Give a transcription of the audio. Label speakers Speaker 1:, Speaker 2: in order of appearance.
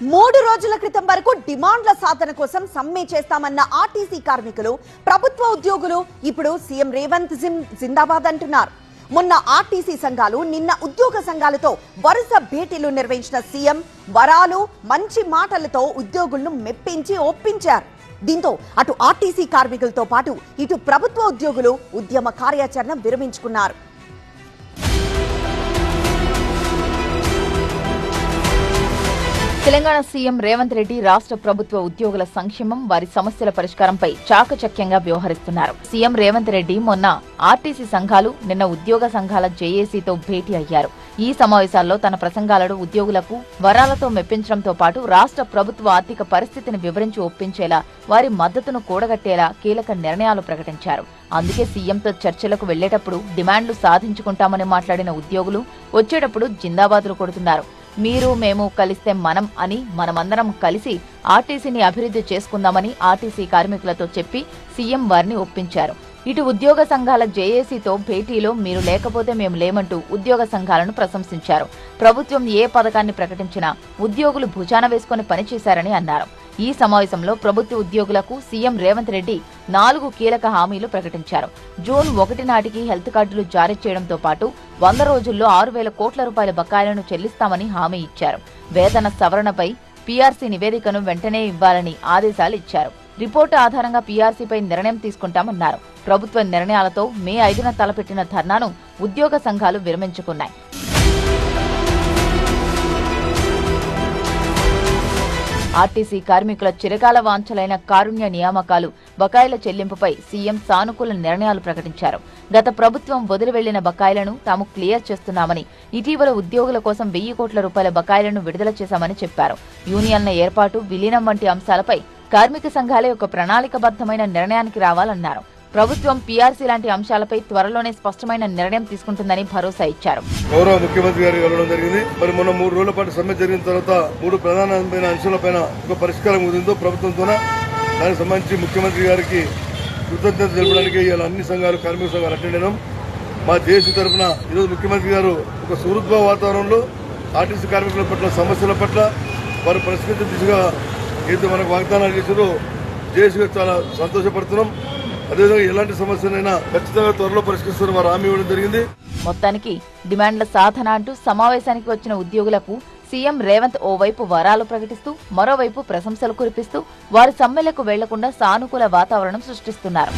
Speaker 1: 3 రోజుల క్రితం వరకు డిమాండ్ల సాధన కోసం సమ్మె చేస్తామన్న ఆర్టీసీ కార్మికులు, ప్రభుత్వ ఉద్యోగులు ఇప్పుడు సీఎం రేవంత్ జిందాబాద్ అంటున్నారు. మొన్న ఆర్టీసీ సంఘాలు, నిన్న ఉద్యోగ సంఘాలతో వరుస భేటీలు నిర్వహించిన సీఎం వరాలు, మంచి మాటలతో ఉద్యోగులను మెప్పించి ఒప్పించారు. దీంతో అటు ఆర్టీసీ కార్మికులతో పాటు ఇటు ప్రభుత్వ ఉద్యోగులు ఉద్యమ కార్యాచరణ విరమించుకున్నారు.
Speaker 2: తెలంగాణ సీఎం రేవంత్ రెడ్డి రాష్ట్ర ప్రభుత్వ ఉద్యోగుల సంక్షేమం, వారి సమస్యల పరిష్కారంపై చాకచక్యంగా వ్యవహరిస్తున్నారు. సీఎం రేవంత్ రెడ్డి మొన్న ఆర్టీసీ సంఘాలు, నిన్న ఉద్యోగ సంఘాల జేఏసీతో భేటీ అయ్యారు. ఈ సమావేశాల్లో తన ప్రసంగాలను ఉద్యోగులకు వరాలతో మెప్పించడంతో పాటు రాష్ట్ర ప్రభుత్వ ఆర్థిక పరిస్థితిని వివరించి ఒప్పించేలా, వారి మద్దతును కూడగట్టేలా కీలక నిర్ణయాలు ప్రకటించారు. అందుకే సీఎంతో చర్చలకు వెళ్లేటప్పుడు డిమాండ్లు సాధించుకుంటామని మాట్లాడిన ఉద్యోగులు వచ్చేటప్పుడు జిందాబాదులు కొడుతున్నారు. మీరు మేము కలిస్తే మనం అని, మనమందరం కలిసి ఆర్టీసీని అభివృద్ధి చేసుకుందామని ఆర్టీసీ కార్మికులతో చెప్పి సీఎం వారిని ఒప్పించారు. ఇటు ఉద్యోగ సంఘాల జేఏసీతో భేటీలో మీరు లేకపోతే మేము లేమంటూ ఉద్యోగ సంఘాలను ప్రశంసించారు. ప్రభుత్వం ఏ పథకాన్ని ప్రకటించినా ఉద్యోగులు భుజాన వేసుకుని పనిచేశారని అన్నారు. ఈ సమావేశంలో ప్రభుత్వ ఉద్యోగులకు సీఎం రేవంత్ రెడ్డి 4 కీలక హామీలు ప్రకటించారు. జూన్ 1 నాటికి హెల్త్ కార్డులు జారీ చేయడంతో పాటు 100 రోజుల్లో 6,000 కోట్ల రూపాయల బకాయిలను చెల్లిస్తామని హామీ ఇచ్చారు. వేతన సవరణపై పీఆర్సీ నివేదికను వెంటనే ఇవ్వాలని ఆదేశాలు ఇచ్చారు. రిపోర్టు ఆధారంగా పీఆర్సీపై నిర్ణయం తీసుకుంటామన్నారు. ప్రభుత్వ నిర్ణయాలతో మే 5న తలపెట్టిన ధర్నాను ఉద్యోగ సంఘాలు విరమించుకున్నాయి. ఆర్టీసీ కార్మికుల చిరకాల వాంఛలైన కారుణ్య నియామకాలు, బకాయిల చెల్లింపుపై సీఎం సానుకూల నిర్ణయాలు ప్రకటించారు. గత ప్రభుత్వం వదిలి వెళ్లిన బకాయిలను తాము క్లియర్ చేస్తున్నామని, ఇటీవల ఉద్యోగుల కోసం 1,000 కోట్ల రూపాయల బకాయిలను విడుదల చేశామని చెప్పారు. యూనియన్ల ఏర్పాటు, విలీనం వంటి అంశాలపై కార్మిక సంఘాలే ఒక ప్రణాళికబద్ధమైన నిర్ణయానికి రావాలన్నారు. ప్రభుత్వం పీఆర్సీ లాంటి అంశాలపై త్వరలోనే స్పష్టమైన నిర్ణయం తీసుకుంటుందని భరోసా ఇచ్చారు.
Speaker 3: గౌరవ ముఖ్యమంత్రి గారు వెళ్ళడం జరిగింది. మరి మొన్న 3 రోజుల పాటు సమ్మె జరిగిన తర్వాత 3 ప్రధానమైన అంశాలపైన ఒక పరిష్కారం కుదిరిందో ప్రభుత్వంతో, దానికి సంబంధించి ముఖ్యమంత్రి గారికి కృతజ్ఞత తెలపడానికి ఇవాళ అన్ని సంఘాలు, కార్మిక సంఘాలు అటెండ్ అయినాం. మా జేఏసీ తరఫున ఈరోజు ముఖ్యమంత్రి గారు ఒక సుహృద్భావ వాతావరణంలో ఆర్టీసీ కార్మికుల పట్ల, సమస్యల పట్ల వారు పరిష్కరించే దిశగా ఏదో మనకు వాగ్దానాలు చేశారో జేఏసీగా చాలా సంతోషపడుతున్నాం. అదేవిధంగా ఎలాంటి సమస్యనైనా ఖచ్చితంగా త్వరలో పరిష్కరిస్తారని వారు హామీ ఇవ్వడం జరిగింది.
Speaker 2: మొత్తానికి డిమాండ్ల సాధన అంటూ సమావేశానికి వచ్చిన ఉద్యోగులకు సీఎం రేవంత్ ఓవైపు వరాలు ప్రకటిస్తూ, మరోవైపు ప్రశంసలు కురిపిస్తూ వారి సమ్మెలకు వెళ్లకుండా సానుకూల వాతావరణం సృష్టిస్తున్నారు.